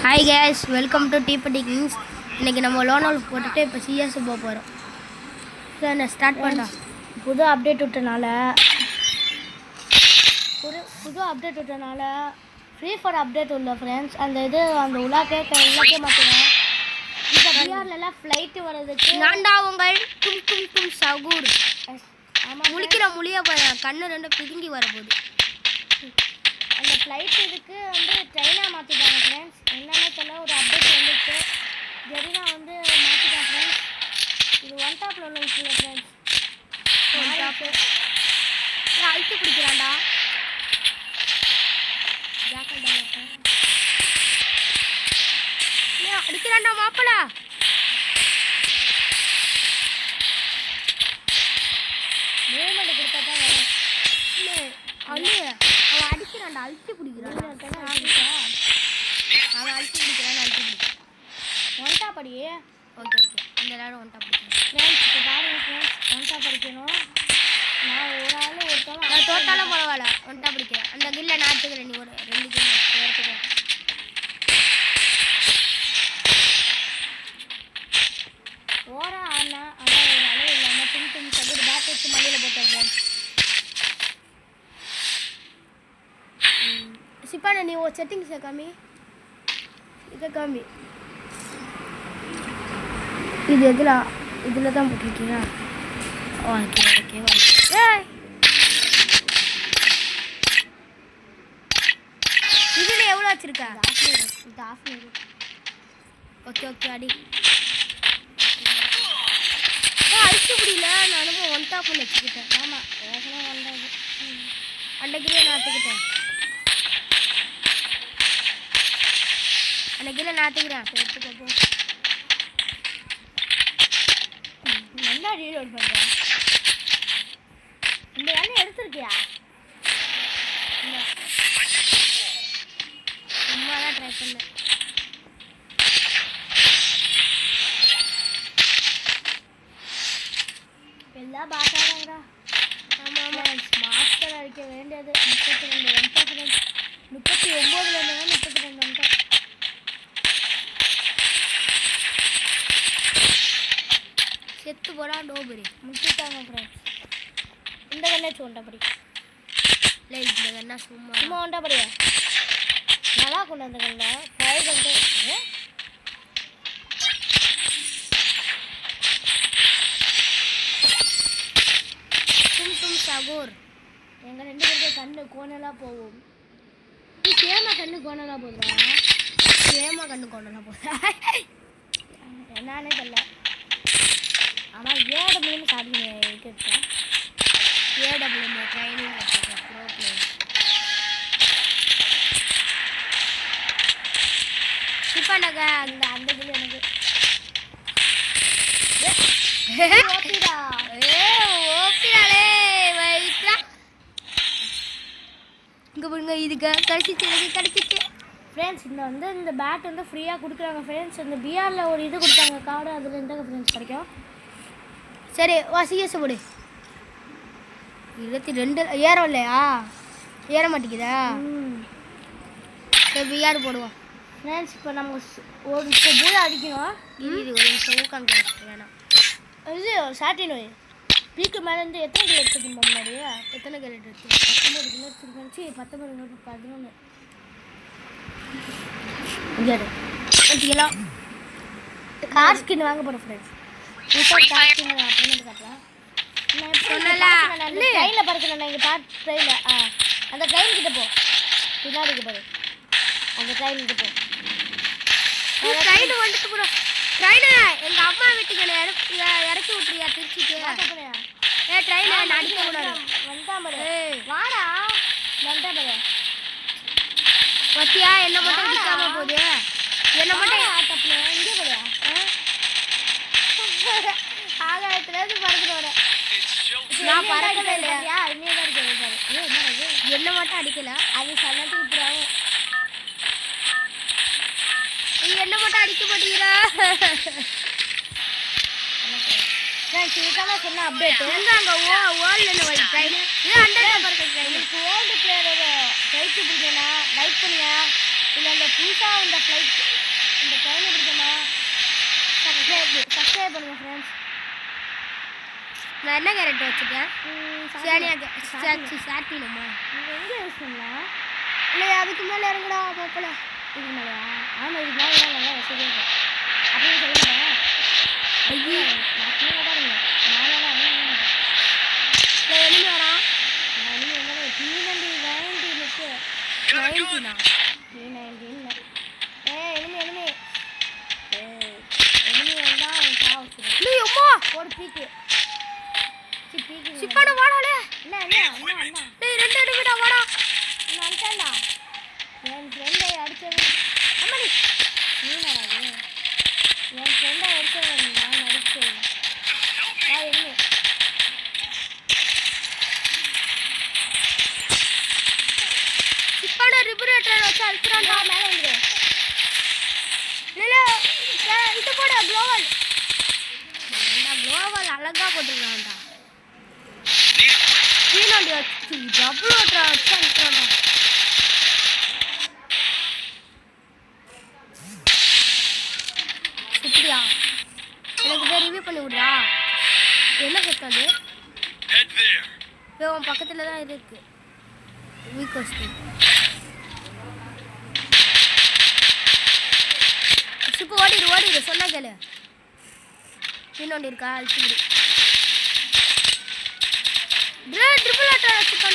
Hi guys, welcome to டீபட்டி kings. இன்றைக்கி நம்ம லோனால் போட்டுட்டு இப்போ சிஎஸ் போக போகிறோம். சரி, நான் ஸ்டார்ட் பண்ணுறேன். புது அப்டேட் விட்டனால ஃப்ரீ ஃபயர் அப்டேட் உள்ள ஃப்ரெண்ட்ஸ். அந்த உலா கேட்க எல்லாத்தையும் மாற்றினேன். இப்போ பிஆர்லாம் ஃப்ளைட்டு வர்றதுக்கு நான்டா உங்கள் டும் டும் டும் சகூர். ஆமாம், முழிக்கிற மொழியை கண்ணு ரெண்டு பிதுங்கி வரப்போகுது. அந்த ஃப்ளைட் இதுக்கு ட்ரெயினாக மாற்றிட்டாங்க ஃப்ரெண்ட்ஸ். என்னென்ன சொல்ல ஒரு அப்டேட் வந்துச்சு. ஜெரினா மாற்றிட்டாங்க ஃப்ரெண்ட்ஸ். இது ஒன் டாப்பில் உள்ள விஷயம் ஃப்ரெண்ட்ஸ். ஒன் டாப்பு அழுத்து பிடிக்கிறான்டா. அடிக்கிறான்டா மாப்பிள. மூவ்மெண்ட் கொடுத்தா தான் வரும். இல்லை அல்ல, அவன் அடிக்கிறான்டா, அழுத்தி பிடிக்கிறான். அவன் அழுத்தி பிடிக்கிறான்னு அழுத்தி பிடிக்கிறான். ஒன் டாப் அடி. ஓகே ஓகே, இந்த நேரம் ஒன் டாப் பிடிக்கிறேன் ஃப்ரெண்ட்ஸ். இப்போ பாருங்க ஃப்ரெண்ட்ஸ், ஒன் டாப் அடிக்கணும். நான் ஒரு ஆள் ஒருத்தவங்க நான் தோட்டாலும் பரவாயில்ல, ஒன் டாப் பிடிக்கிறேன். அந்த கில்லை நான் எடுத்துக்கிறேன். நீ ஒரு 2 கில் எடுத்துக்கோ. ஓரா அண்ணா ஆனால் ஒரு அளவு இல்லாமல் துணி துணி சகுடு பேக் வச்சு மல்லியில் போட்டேன் ஃப்ரெண்ட்ஸ். சிப்பான நீ ஒரு செட்டிங்ஸை காமி. இதை காமி. இது இதில் தான் போட்டிருக்கீங்க. Okay okay okay. இதில் எவ்வளோ வச்சுருக்கா? இது ஆஃப் மினிட். ஓகே ஓகே அடி. அடிச்சு முடியல. நானும் ஒன் டாப் ஒன்று வச்சுக்கிட்டேன். ஆமாம், ஏற்கனவே வந்தாது. அன்னைக்கிலே நான் எடுத்துக்கிட்டேன். அன்னைக்கிலே நான் எடுத்துக்கிறேன். எடுத்துக்கப்போ நல்லா ரீலோட் பண்ணுறேன். இந்த எண்ணெய் எடுத்துருக்கியா? சும்மா தான் ட்ரை பண்ணேன். எல்லாம் பாட்டாங்க. ஆமாம் ஆமாம், மாஸ்டர் அடிக்க வேண்டியது 32 வந்துட்டா ஃப்ரெண்ட்ஸ். 39 இருந்தாங்க, 32 வந்துட்டா. செத்து போடா டோபரி. முடிச்சுட்டாங்க ஃப்ரெண்ட்ஸ். இந்த கண்ணாச்சு ஒன்றாப்படி. இல்லை இந்த கண்ணா சும்மா சும்மா ஒன்றாப்படியா நல்லா கொண்டு வந்த கண்ண 5 வந்து டும் டும் சகோர். எங்கள் 2 பேருக்கு கண்ணு கோணலாக போகும். நீ சேமா கண்ணு கோணலாக போகுதா? ஏமா கண்ணு கொண்டலாம் போதா? என்னானே தெரியல. ஆனால் ஏட மீன் சாப்பிடுங்க இருக்கிறது. ஏடபிள்யூ ட்ரைனிங் வச்சுருக்கேன். ப்ரோ பிளேயர் சிப்பாண்டாக்கா. அந்த கிளி எனக்கு ஓகேடா. ஓகேடாலே வைட்டா. இங்கே பாருங்க, இதுக்கு கிடச்சிச்சு. ஃப்ரெண்ட்ஸ், இந்த பேட் ஃப்ரீயாக கொடுக்குறாங்க ஃப்ரெண்ட்ஸ். இந்த பிஆரில் ஒரு இது கொடுத்தாங்க கார்டு, அதில் இருந்தாங்க ஃப்ரெண்ட்ஸ் கிடைக்கும். சரி வா, சிஎஸ் போடு. 22 ஏறம் இல்லையா? ஏற மாட்டேங்குதா? சரி பிஆர் போடுவோம் ஃப்ரெண்ட்ஸ். இப்போ நம்ம இப்போ பூ அடிக்கணும். இது ஒரு நிமிஷம் ஊக்கம் கேட்டு வேணாம். இது சாட்டி நோய் பீக்கு மேலேருந்து எத்தனை கிலோ எடுத்துக்கணும் முன்னாடி? எத்தனை கேட்டு எடுத்து? 19 கிலோ எடுத்துருந்துச்சு. 19 11 கிலோ கார் ஸ்கின் வாங்க போகிறோம் ஃப்ரெண்ட்ஸ். இப்போ கார் ஸ்கின் அப்படின்னு காட்டலாம். ட்ரெயினில் பறக்கணும். இங்கே ட்ரெயினில் அந்த ட்ரெயின் கிட்ட போ. பின்னாடி பாரு, அந்த ட்ரெயின் கிட்ட போ. ட்ரெயின் வந்துட்டு போகிறோம். ட்ரெயினை எங்கள் அம்மா வீட்டுக்கு இறக்கி விட்டுறியா திருச்சிக்கு? ட்ரெயினை நான் அடிக்க கூடாது. வந்தா பாரு, வாடா. வந்தா பாரு பத்தியா, என்ன மட்டும் அடிக்காம போகுது. என்ன மட்டும் தப்புல இங்கே பாரு. ஆகாயத்துலேருந்து பறந்துட்டு வரேன். நான் பறக்கவே இல்லையா? இன்னும் தான் அடிக்க. என்ன மட்டும் அடிக்கல. அது சன்னத்துக்கு இப்படி ஆகும். நீ என்ன மட்டும் அடிக்க மாட்டேங்கிறா? இதுக்காக சொன்ன அப்டேட் எங்க அங்கே ஓல்டு வை ட்ரெயின். இது 100 நம்பர் ட்ரெயின். ஓல்டு பிளேயரோட லைக் பண்ணுங்க. இல்லை அந்த புதுசாக இந்த ஃப்ளைட் இந்த ட்ரெயின் பிடிக்கணும் சப்ஸ்கிரைப் பண்ணுங்கள் ஃப்ரெண்ட்ஸ். நான் என்ன கேரக்டர் வச்சுட்டேன்? சேனியா சாட்டினுமா? நீங்கள் எங்கே யூஸ் பண்ணலாம்? இல்லை அதுக்கு மேலே இறங்குடா மாப்பிள்ள. இதுக்கு மேலேயா? ஆமாம் இதுக்கு மேலே தான் நல்லா வசதியாக இருக்கும் அப்படின்னு சொல்லிட்டேன். ஐயோ நான் கீழே தான் இருங்க மேலே எனிமி வரான். நான் இனிமேல் எங்கே T90 நிற்கு 90 T90 இல்லை. எனிமி எல்லாம் அவன் சாவ வச்சுருக்கேன். நீ அம்மா போடு பீக்கு பீக்கு சிப்பான வாடாலே. என்ன டேய் ரெண்டு எனிமிடா வாடா. நான் வந்துட்டேன்டா. என் ஃப்ரெண்டை அடிச்சவன் அம்மாடி நீனாடாது என் ஃப்ரெண்டை அடிச்சவன் நான் அடிச்சேன். எனிமி சிப்பான ரிபரேட்டர் வச்சு அழுத்துறான்டா. மேலே வந்துடு. இல்ல இது போடு குளோவல். ஏண்டா குளோவல் அழகா போட்டுறான்டா. சீனாடி வச்சு டபுள் ஓட்டற வச்சு அழுத்துறான்டா. சுப்ரியா எனக்கு பேர் ரிவ்யூ பண்ணி விடுறா. என்ன கேட்காது? உன் பக்கத்துல தான் இருக்கு வீக்கோஸ்ட். இப்போ ஓடிடு சொன்னா கேளு. இன்னொன்று இருக்கா அழிச்சு விடு. ட்ரிபிள் அட்டாக் வச்சுக்கோ.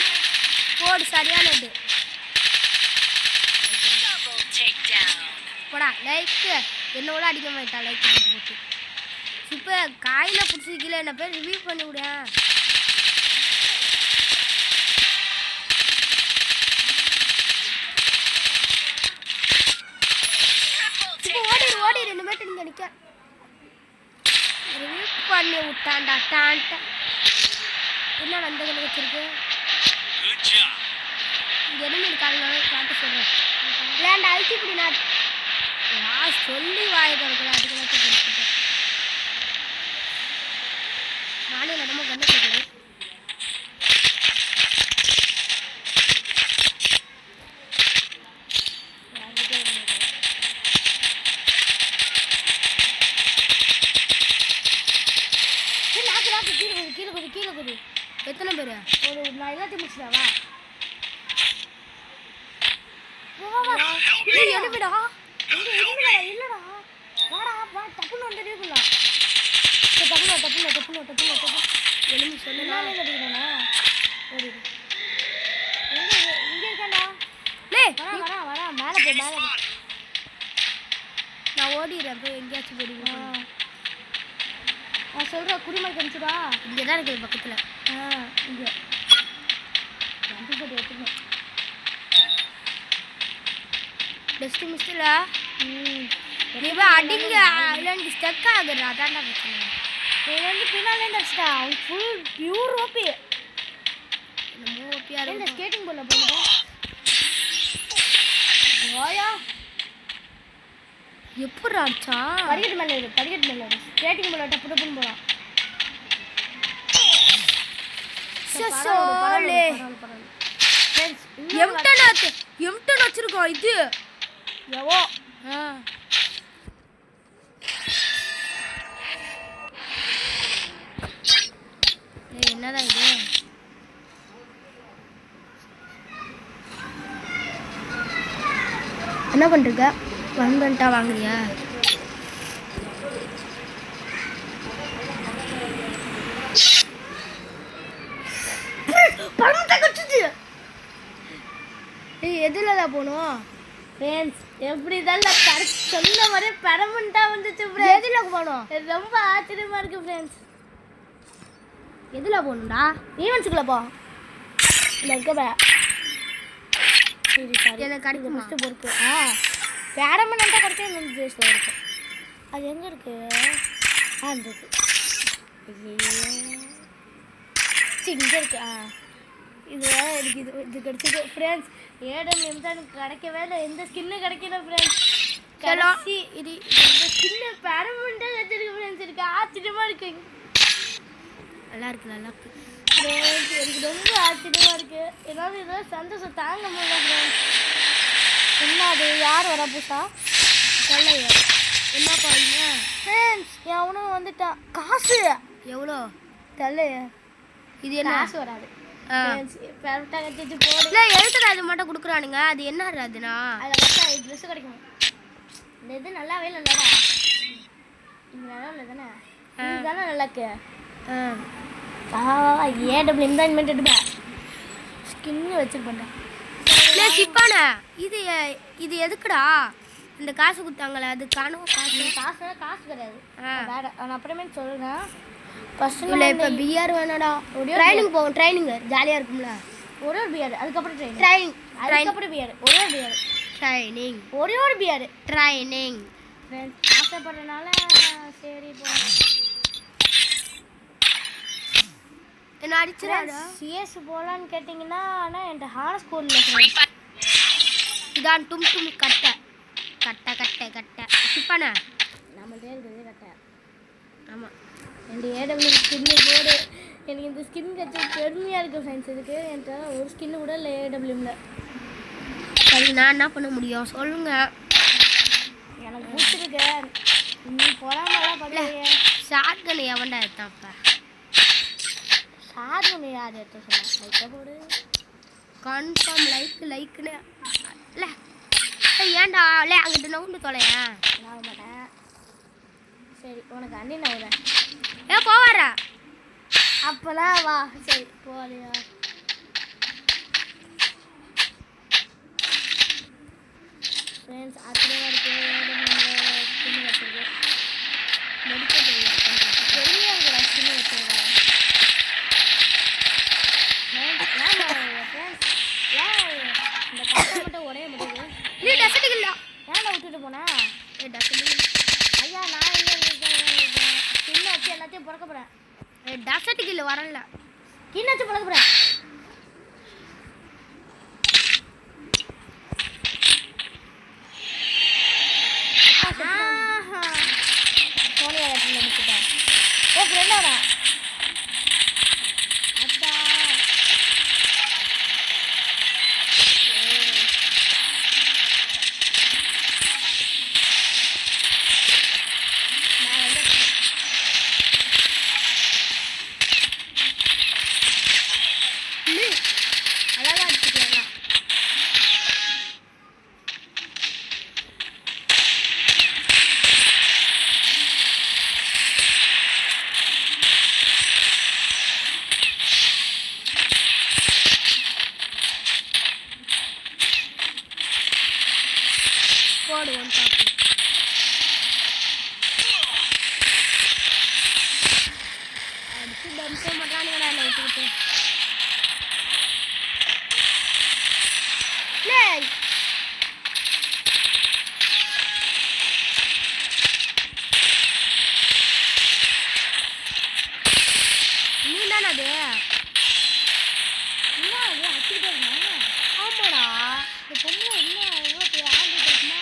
போடு சரியானது. போடா லைக் என்னோட அடிக்க மாட்டா லைக் போட்டு. இப்போ காயில பிடிச்சிக்கல என்ன பேர் ரிவ்யூ பண்ணி விட. ஓடிடு இனிமேட்டு நீங்க நிக்க ரிவ்யூ பண்ணி விட்டான்டா. டான்ட்ட என்ன நந்தகன் வச்சிருக்கு? எனிமி இருக்காங்க காட்ட சொல்றேன். லேண்ட் அழிச்சு இப்படி நான் சொல்லி வாய திறக்கல. அதுக்கு நான் கொடுத்துட்டேன். நானே நம்ம கண்ணு கொடுக்குறேன். கீழே குதி. எத்தனை பேர்? நான் எல்லாத்தையும் முடிச்சிடாவா? எனிமிடா இல்லடா வாடா வா டப்புன்னு வந்து டீக்கலாம். டப்புன்னு எனிமி சொன்னாலே கட்டிக்கிறேனா? ஓடிடு. இங்கே இருக்கான்டா. வரா மேலே போ. நான் ஓடிடுறேன் போய் எங்கேயாச்சும் போடுவேன். நான் சொல்கிறேன் குடிமல் கணிச்சுடா. இங்கே தான் இருக்குது பக்கத்தில். இங்கே வண்டி போட்டு எடுத்துக்கணும். டெஸ்ட் மிஸ்டில் நீ போய் அடிங்க இல்லைன்னு ஸ்டக் ஆகுறா. அதான்டா பிரச்சனை. நீ வந்து பின்னாலேருந்து அடிச்சிட்டா. அவன் ஃபுல் பியூர் ஓபி. என்னமோ ஓபியாக இந்த ஸ்கேட்டிங் போர்டில் போடுங்க. ஓயா எப்படி அடிச்சா? படிக்கட்டு மேலே இரு. ஸ்கேட்டிங் போர்டில் டப்பு டப்புன்னு போகலாம். எம்டன் வச்சிருக்கோம் இது எவோ என்னதான் இது? என்ன பண்றீங்க? வந்துட்டா வாங்குறியா? பணத்தை கட்டுச்சு. எதுலதான் போகணும்? ஃப்ரெண்ட்ஸ் எப்படி தான் சொன்ன மாதிரி பெர்மனண்டா வந்துச்சு. எதுல போகணும்? ரொம்ப ஆச்சரியமா இருக்கு ஃப்ரெண்ட்ஸ். எதுல போகணும்டா? ஈவென்ட்ஸுக்குள்ள போ. இல்லை இருக்க சரி சரி எனக்கு கிடைக்கும். ஃபஸ்ட்டு பொறுக்கு பெர்மனண்டா கிடைக்க இந்த ஜேஸில் இருக்கு. அது எங்கே இருக்கு? அந்த இருக்கு. இங்கே இருக்கு. இது எனக்கு இது கிடச்சிது ஃப்ரெண்ட்ஸ். ஏடம் தான் எனக்கு கிடைக்கவே இல்லை. எந்த ஸ்கின்னு கிடைக்கல ஃப்ரெண்ட்ஸ். கடைசி இது இந்த ஸ்கின்னு பெர்மனண்டா கிடைச்சிருக்கு ஃப்ரெண்ட்ஸ். இருக்கு ஆச்சரியமாக இருக்கு. நல்லா இருக்கு ஃப்ரெண்ட்ஸ் எனக்கு ரொம்ப ஆச்சரியமாக இருக்குது. ஏதாவது ஏதாவது சந்தோஷம் தாங்க முடியல ஃப்ரெண்ட்ஸ். என்ன அது யார் வரா புதுசா சொல்லையா என்ன பாருங்க ஃப்ரெண்ட்ஸ் எவனும் வந்துட்டான் காசு எவ்வளோ தெரியலையே இது என்ன காசு வராது ஃப்ரெண்ட்ஸ் பெர்ஃபெக்ட்டா கட்டிட்டு போடு இல்லை எழுத்துற அது மட்டும் கொடுக்குறானுங்க அது என்ன அதுனா அதில் பார்த்தா ட்ரெஸ் கிடைக்கும் இந்த இது நல்லாவே இல்லைடா இது நல்லா இல்லை தானே இது தானே நல்லா இருக்கு ஏடபிள்யூ தான் இனிமேட்டு எடுப்பேன் ஸ்கின்னு வச்சுருப்பேன்டா இல்லை சிப்பானே இது இது எதுக்குடா இந்த காசு கொடுத்தாங்களே அது காணும் காசு காசு காசு கிடையாது வேற நான் அப்புறமே சொல்கிறேன் ஃபஸ்ட்டு இல்லை இப்போ பிஆர் வேணாடா ட்ரைனிங் போவோம் ட்ரைனிங் ஜாலியாக இருக்கும்ல ஒரே ஒரு பிஆர் அதுக்கப்புறம் ட்ரைனிங் ட்ரைனிங் அதுக்கப்புறம் பிஆர் ஒரே ஒரு பிஆர் ட்ரைனிங் ஒரே ஒரு பிஆர் ட்ரைனிங் ஃப்ரெண்ட்ஸ் ஆசைப்படுறதுனால சரி போகிறேன் என்ன அடிச்சிடாடா சிஎஸ் போகலான்னு கேட்டிங்கன்னா ஆனால் என்கிட்ட ஹார்ட் ஸ்கோர் இல்லை ஃப்ரெண்ட்ஸ் இதான் டும் டும் கட்டை கட்டை கட்டை கட்டை சிப்பானே நம்மள்டே இருக்கிறதே கட்டை ஆமாம் ரெண்டு ஏடபிள்யூ ஸ்கின்னு போடு எனக்கு இந்த ஸ்கின் கட்சி பெருமையாக இருக்குது ஃப்ரெண்ட்ஸ் இதுக்கு என்கிட்ட ஒரு ஸ்கின்னு கூட இல்லை ஏடபிள்யூமில் சரி நான் என்ன பண்ண முடியும் சொல்லுங்க எனக்கு பிடிச்சிருக்கு நீ போடாமலாம் பண்ணுறீங்க ஷார்ட் கன் எவன்டா எடுத்தான்ப்பா சாதனை யார் எடுத்து சொன்னா லைட்டாக போடு கன்ஃபார்ம் லைக்குன்னு இல்லை ஏன்டா இல்லை அங்கிட்டு நவுண்டு தொலையேன் ஆக மாட்டேன் சரி உனக்கு அண்ணி நான் விடுறேன் ஏ போவார அப்போலாம் வா சரி போறியா ஃப்ரெண்ட்ஸ் அப்படியே இருக்குது ஸ்கின் வச்சுருக்கு மெடிக்க தெரியும் பெரிய இருக்கிற ஸ்கின் வச்சுருக்கேன் ஃப்ரெண்ட்ஸ் ஏன் இந்த கட்டை மட்டும் உடைய முடியுது நீ டசட்டுக்கு இல்லை ஏன்டா விட்டுட்டு போனேன் ஏ டசட்டுக்கு ஐயா நான் எங்கே ஸ்கின் வச்சு எல்லாத்தையும் பிறக்க போகிறேன் ஏ டசட்டுக்கு இல்லை வரல ஸ்கின் வச்சு பிறக்க போகிறேன் சோனியா இடத்துல முடிச்சுட்டேன் ஏ ஃப்ரெண்டோட அத்தா நான் வந்து அழகா அடிச்சுக்கலாம் போடு ஒன் டாப் அடிச்சு டம்சே மாட்டானுங்கடா என்ன விட்டுக்கிட்டு லேய் நீ தானே அது என்ன அது அடிச்சுக்கிட்டே இருந்தாங்க ஆமாடா இந்த பொண்ணு என்ன எவ்வளோ பெரிய ஆள் தெரியுமா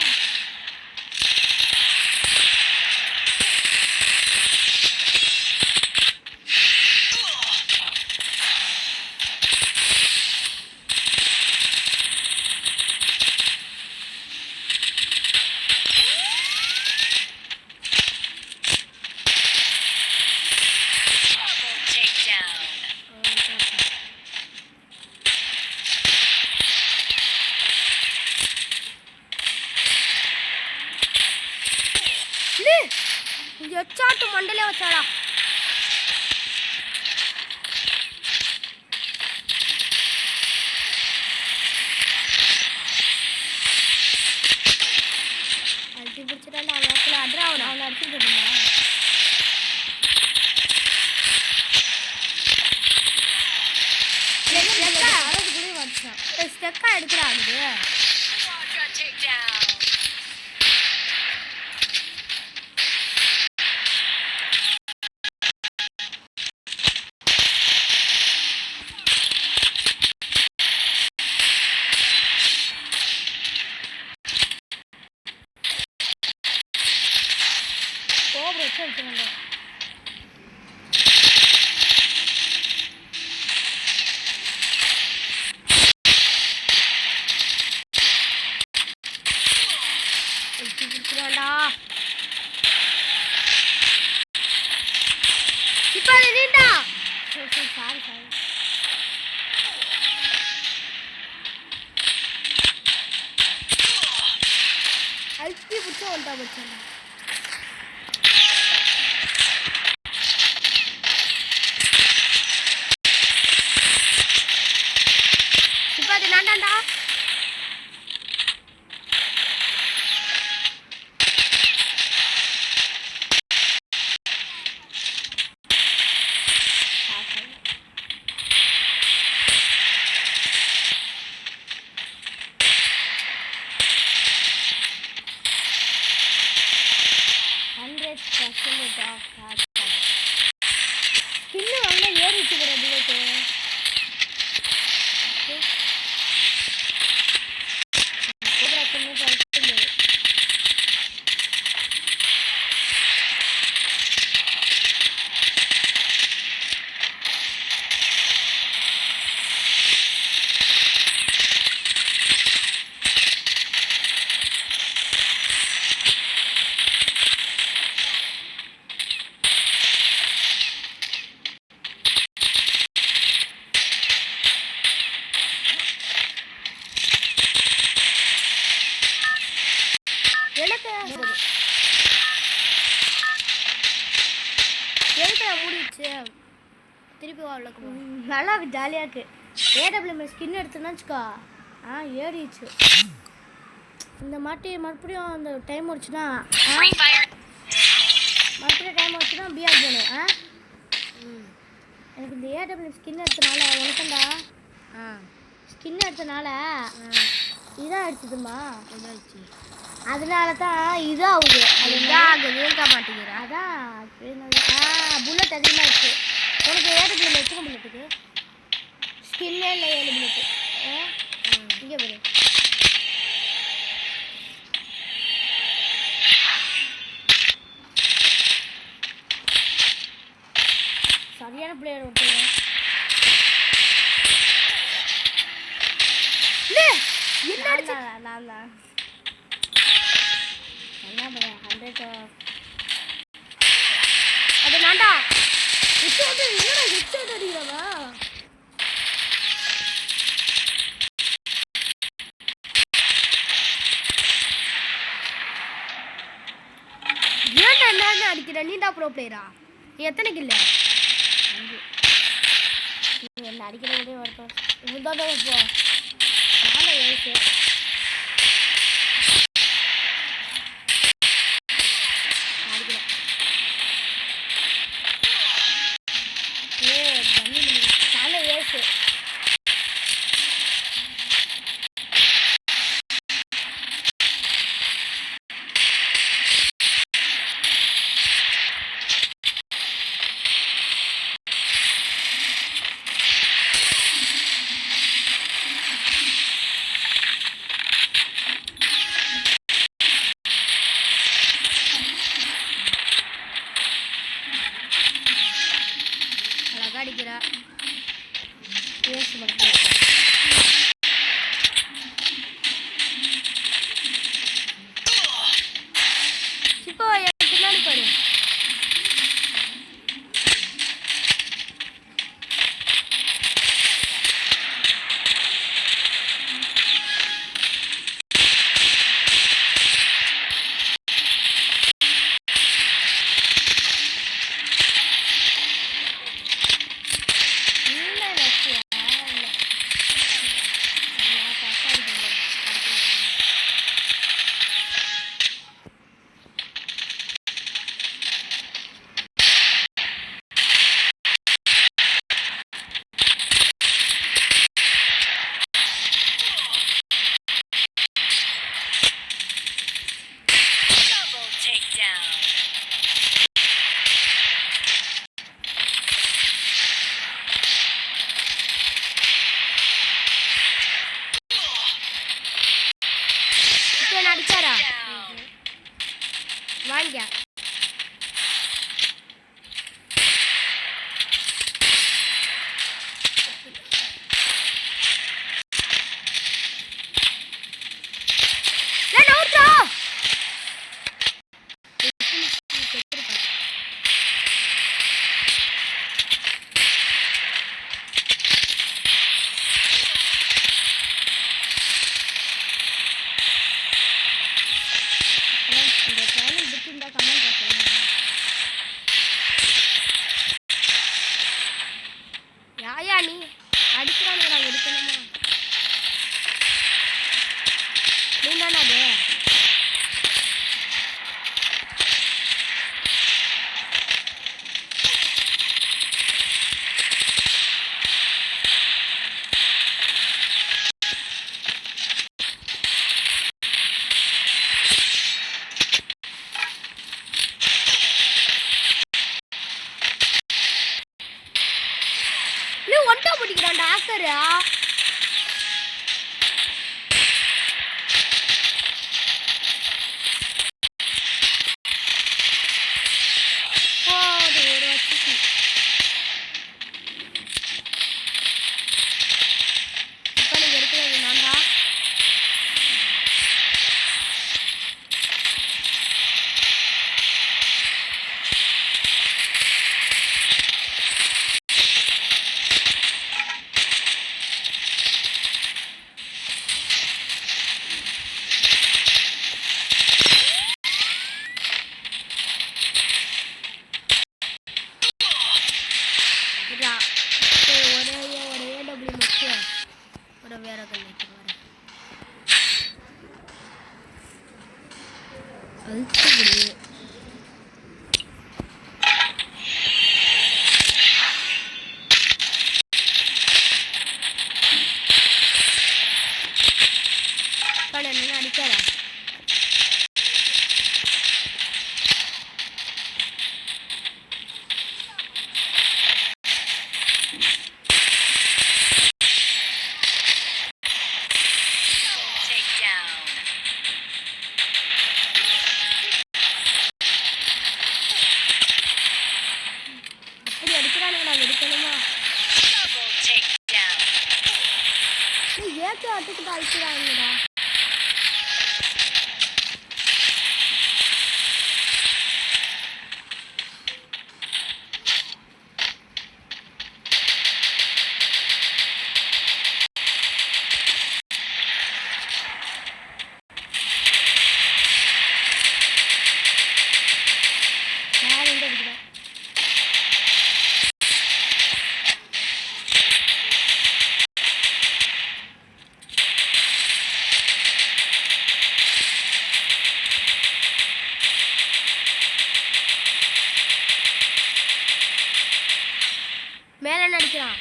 எச்சாட்டு மண்டலே வச்சாடா அழுத்தி பிடிச்சிட்டாண்டா அவன் இடத்துல அட்ரா அவனை அடிச்சுட்டு இருந்தா ஸ்டெக்கா எடுக்கிறா அது கோபுரம் வச்சு அடிச்சுக்கோங்க அழுத்தி பிடிச்சிடாண்டா. இப்போ அது நீண்டா. சாரி அழுத்தி பிடிச்சா வந்துட்டா பிடிச்சா. இப்போ அது நான்டாண்டா. ஸ்கின்னு வாங்க ஏறிச்சு போகிற புல்லட்டு. மூடிடுச்சு. திருப்பி வாழக்கு நல்லா ஜாலியாக இருக்குது. ஏடபிள்யூஎம் ஸ்கின் எடுத்துன்னு வச்சுக்கோ. ஏறிடுச்சு. இந்த மாட்டி மறுபடியும் அந்த டைம் முடிச்சுன்னா பிஆர் போகணும். எனக்கு இந்த ஏடபிள்யூஎம் ஸ்கின் எடுத்தனால உனக்குண்டா ஸ்கின் எடுத்தனால இதாக அடிச்சுதுமா. இதாச்சு. அதனால தான் இதாகுது. அது இதாகுது இருக்க மாட்டேங்கிறா. அதான் புல்லட் அதிகமாக இருக்குது. உனக்கு ஏடபிள்யூஎம் எத்தனை புல்லட்டுக்கு? ஸ்கின்னே இல்லை 7 புல்லட்டு. இங்கே பாரு. சரியான பிளேயர் ஒருத்தர். நான் தான் என்ன பண்ணேன் 100. அது நான்டா. என்னடா ஹெட்ஷாட் அடிக்கிறவா? ஏன்டா என்ன அடிக்கிற? நீண்டா ப்ரோ பிளேயரா? எத்தனை கில்ல? என்ன அடிக்கிற கூட ஒருத்தர் இவ்வளோ இப்போ நாளை எழுத்து அடிக்கிறேன். நாளை எழுத்து அடிக்கிறா. யோசிச்சு மட்டும் இப்போ எனக்கு பின்னாடி பாரு. அடிச்சாரா? வாங்க. ஸ்பீக்கரா? அடிக்காரா? அட்டுக்கு அழிக்கிறாங்கடா. மேல நடிக்கிறான்.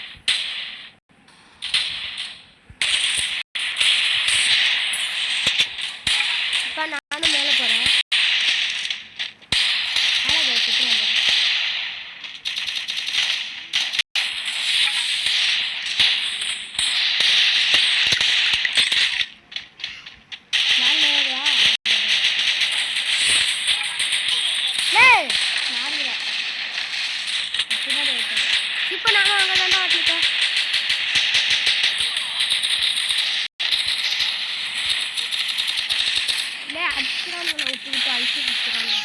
இப்ப நானும் மேல போறேன். இப்ப நானும் அங்க தான் வச்சிருக்கேன். அடிக்கிறான் விட்டு விட்டு அழிச்சு விட்டுறாங்க.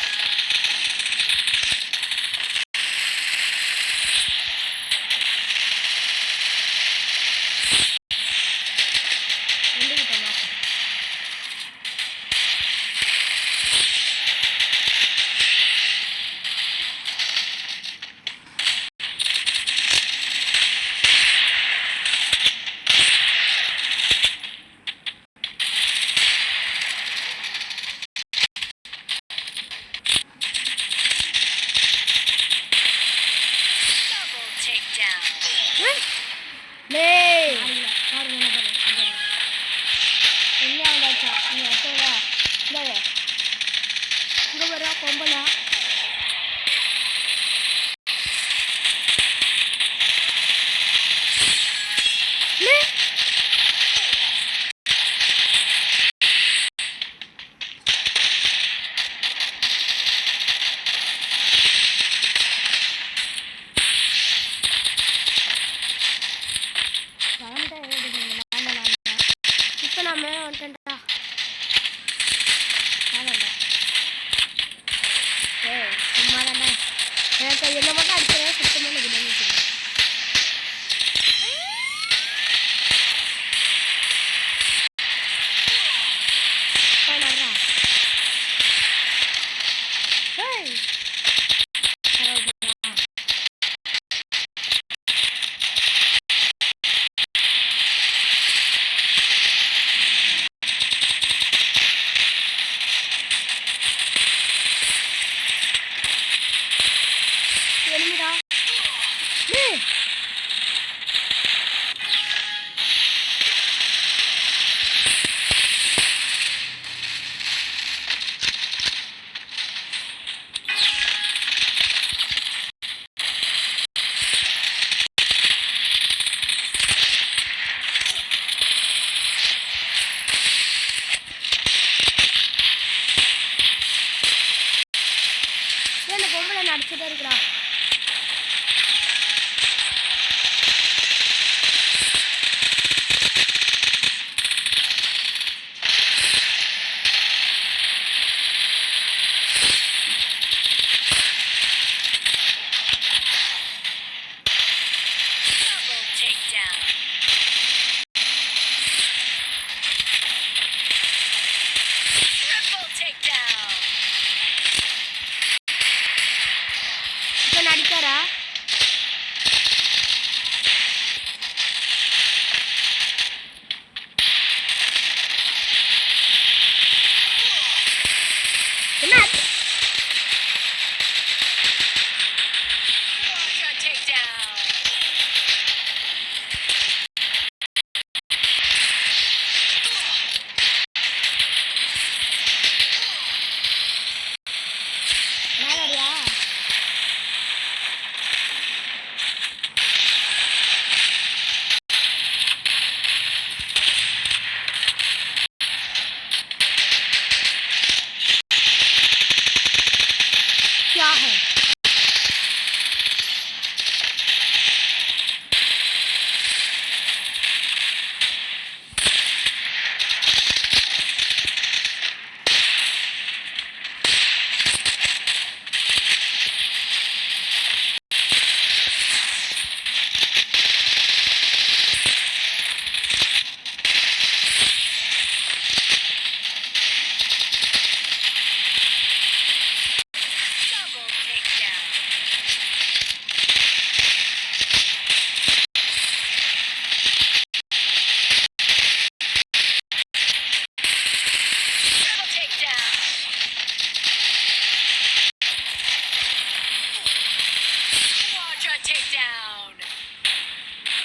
பொம்பளா இப்ப நான் மேல வந்துட்டேன்டா. சும்மா தானே எனக்கு என்ன மட்டும் அடிக்கிறதா சுத்தமாக எனக்கு நினைக்கிறேன். எலும்பு ஒன்று அடிச்சுட்டே இருக்கிறா. இப்போ நடிக்காரா? என்ன மேலறியா? क्या है?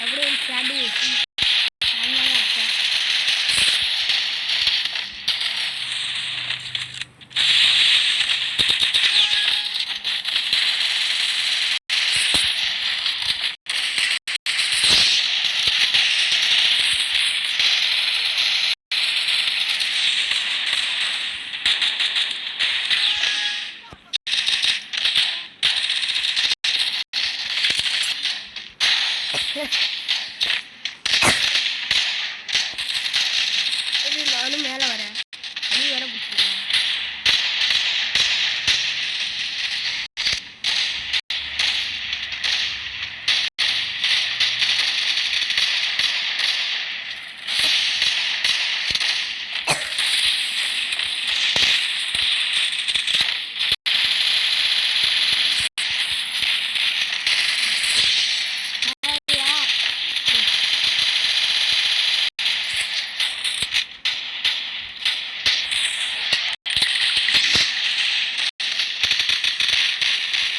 அப்படியே ஸ்டாண்டி நானும் மேலே வரேன். நீ வேற பிடிச்சிருக்கேன்.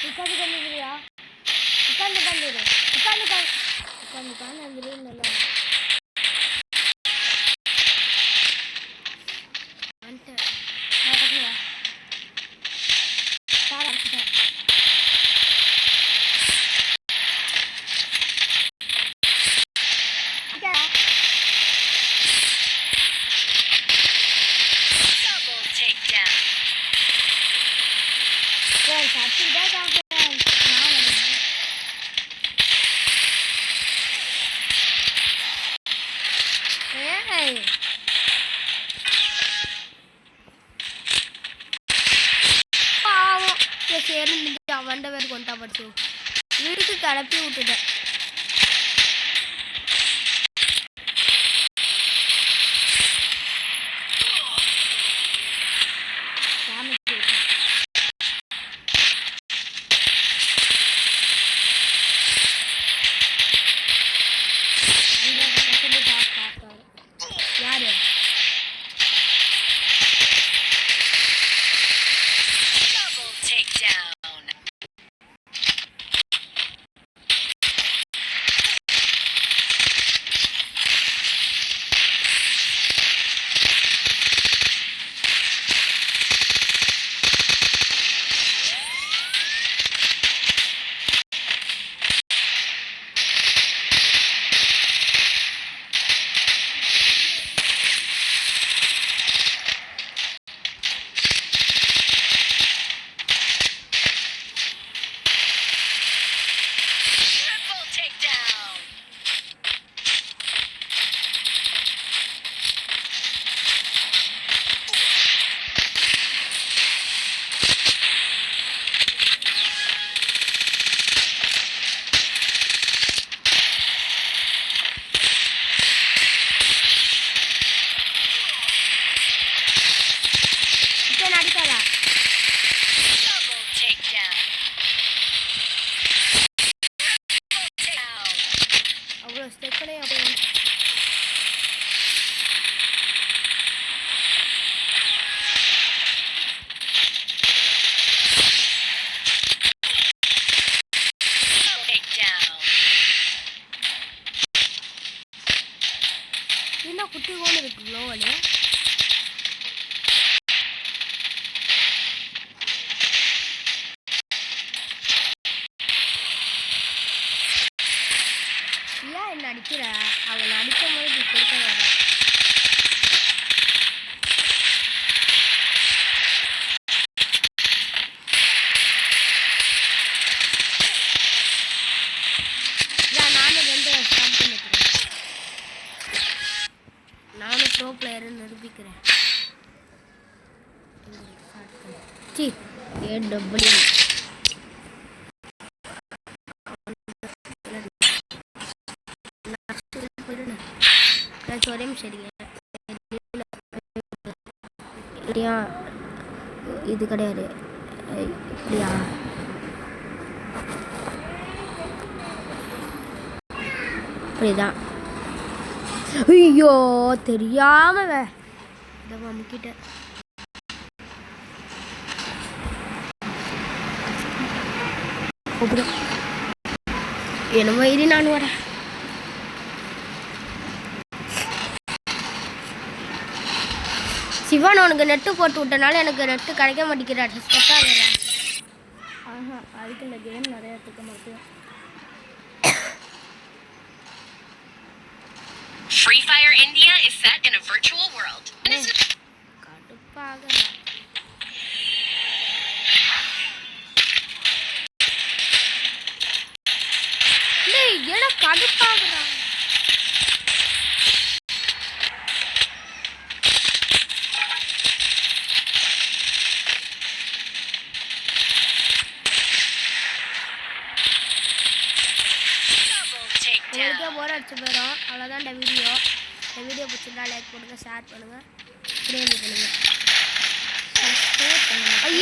உட்காந்து உட்காந்துருக்கியா? உட்காந்து உட்காந்துரு. உட்காந்து உட்காந்து உட்காந்து வந்துரு. நல்லா வந்துட்டு நான் பக்கத்துல வா. கார் அடிச்சுட்டேன். ஃப்ரெண்ட்ஸ் அடிச்சுக்கிட்டே தான் ஃப்ரெண்ட்ஸ். நான் வரேன். ஏய் பாவம் சரி முடிஞ்சு அவன்ட பேர் கொண்டா படிச்சு வீட்டுக்கு கிளப்பி விட்டுட்டேன். யாரு? குட்டி கோல் இருக்கு க்ளோவல். ஏன் என்ன அடிக்கிற? அவளை அடிக்கும் போது இப்படி கொடுக்க வேண்டாம். நானும் 2 ஸ்டார்ட் பண்ணிக்கிறேன். நானும் ப்ரோ பிளேயர்னு நிரூபிக்கிறேன். சி ஏடபிள்யூ ஒரே சரிங்க. இல்லையா இது கிடையாது. இப்படியா இப்படிதான். ஐயோ தெரியாம அமுக்கிட்ட. என்னமோ இரு நான் வரேன். சிவன் உனக்கு நெட்டு போட்டு விட்டனால எனக்கு நெட்டு கிடைக்க மாட்டேங்கிறா. ஸ்பெக்டாக வரேன். அதுக்கு இந்த கேம் நிறைய எடுத்துக்க மாட்டேன். Free Fire India is set in a virtual world. கடுப்பாக ஏன்னா கடுப்பாகிறான். உங்களுக்கே போர் அடிச்சு போயிடும். அவ்வளோதான் இந்த வீடியோ. இந்த வீடியோ பிடிச்சிருந்தா லைக் பண்ணுங்கள், ஷேர் பண்ணுங்கள், சப்ஸ்கிரைப் பண்ணுங்கள்.